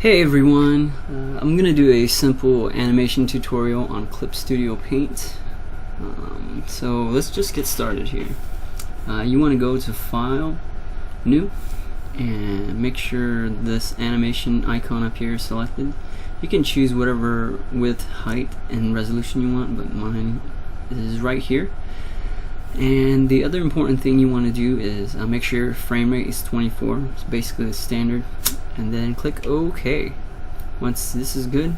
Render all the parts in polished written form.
Hey everyone, I'm going to do a simple animation tutorial on Clip Studio Paint. So let's just get started here. You want to go to File, New, and make sure this animation icon up here is selected. You can choose whatever width, height, and resolution you want, but mine is right here. And the other important thing you want to do is make sure your frame rate is 24. It's basically the standard. And then click OK. Once this is good,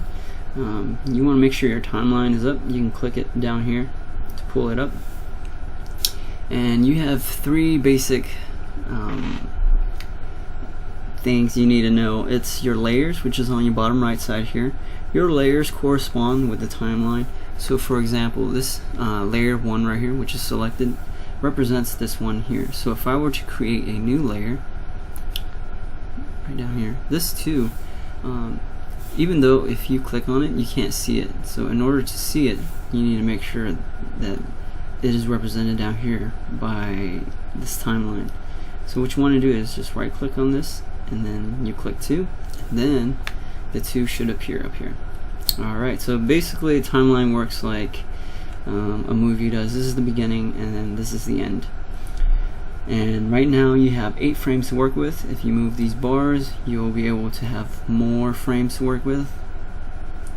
you want to make sure your timeline is up. You can click it down here to pull it up. And you have three basic things you need to know. It's your layers, which is on your bottom right side here. Your layers correspond with the timeline. So for example, this layer 1 right here, which is selected, represents this one here. So if I were to create a new layer right down here, this too, even though if you click on it you can't see it, so in order to see it you need to make sure that it is represented down here by this timeline. So what you want to do is just right click on this and then you click 2, and then the 2 should appear up here. Alright, so basically timeline works like a movie does. This is the beginning and then this is the end. And right now you have 8 frames to work with. If you move these bars, you'll be able to have more frames to work with.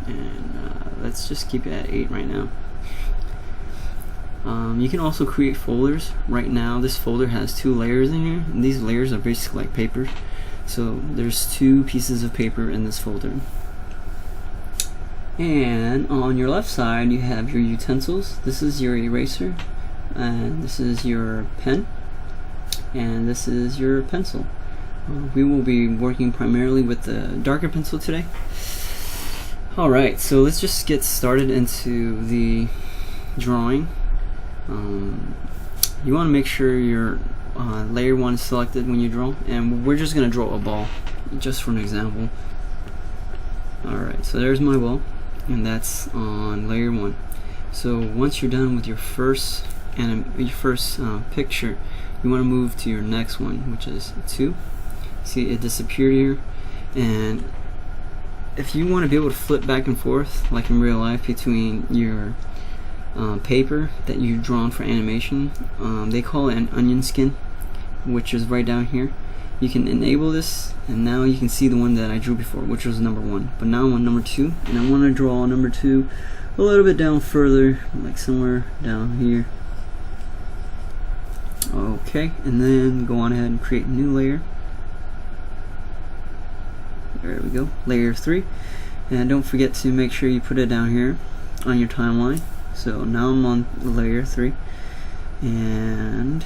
And let's just keep it at 8 right now. You can also create folders. Right now this folder has 2 layers in here, and these layers are basically like paper. So there's 2 pieces of paper in this folder. And on your left side you have your utensils. This is your eraser, and this is your pen, and this is your pencil. We will be working primarily with the darker pencil today. Alright, so let's just get started into the drawing. You want to make sure your layer 1 is selected when you draw, and we're just going to draw a ball just for an example. Alright, so there's my ball, and that's on layer 1. So once you're done with your first picture, you want to move to your next one, which is 2. See, it disappeared here. And if you want to be able to flip back and forth like in real life between your paper that you've drawn for animation, they call it an onion skin, which is right down here. You can enable this, and now you can see the one that I drew before, which was number 1. But now I'm on number 2, and I want to draw number 2 a little bit down further, like somewhere down here. Okay, and then go on ahead and create a new layer. There we go, layer 3. And don't forget to make sure you put it down here on your timeline. So now I'm on layer 3, and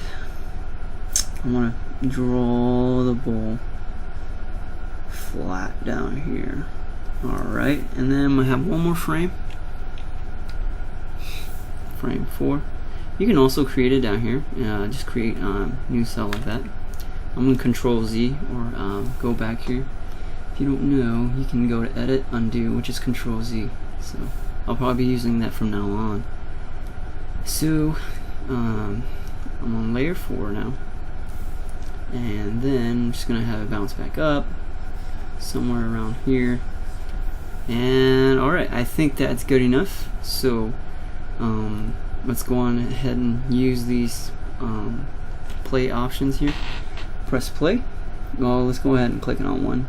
I want to draw the ball flat down here. Alright, and then I'm going to have one more frame, frame 4. You can also create it down here. Just create a new cell like that. I'm going to Control Z, or go back here. If you don't know, you can go to Edit, Undo, which is Control Z. So I'll probably be using that from now on. So I'm on layer 4 now, and then I'm just going to have it bounce back up somewhere around here. And alright, I think that's good enough. So let's go on ahead and use these play options here. Press play. Well, let's go ahead and click it on 1.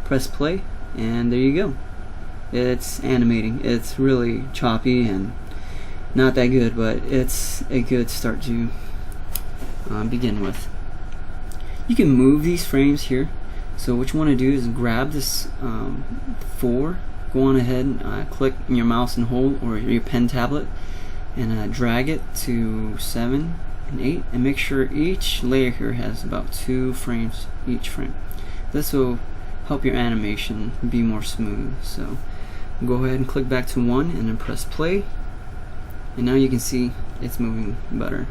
Press play, and there you go. It's animating. It's really choppy and not that good, but it's a good start to begin with. You can move these frames here. So what you want to do is grab this 4, go on ahead and click your mouse and hold, or your pen tablet, and drag it to 7 and 8, and make sure each layer here has about 2 frames each frame. This will help your animation be more smooth. So go ahead and click back to 1 and then press play, and now you can see it's moving better.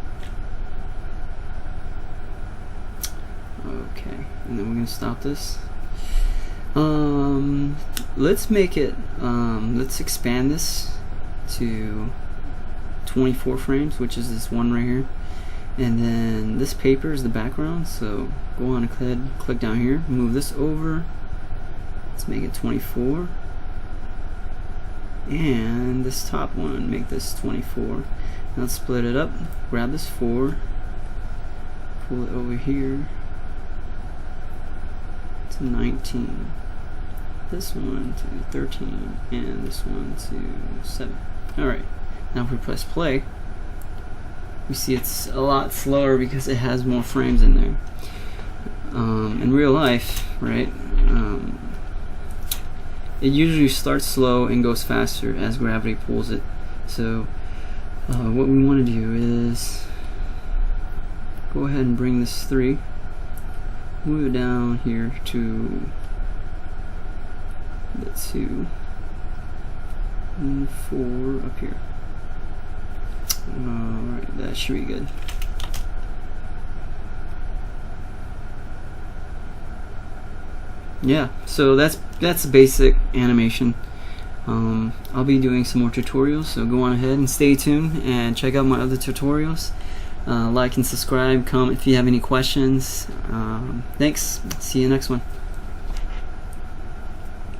Okay, and then we're going to stop this. Let's make it, let's expand this to 24 frames, which is this one right here. And then this paper is the background, so go on ahead, click down here, move this over, Let's make it 24. And this top one, make this 24. Now let's split it up. Grab this 4, pull it over here to 19. This one to 13, and this one to 7. Alright, now if we press play, we see it's a lot slower because it has more frames in there. In real life, right, it usually starts slow and goes faster as gravity pulls it. So what we want to do is go ahead and bring this 3, move it down here to the 2 and 4 up here. Alright, that should be good. Yeah, so that's basic animation. I'll be doing some more tutorials, so go on ahead and stay tuned and check out my other tutorials. Like and subscribe, comment if you have any questions. Thanks, see you next one.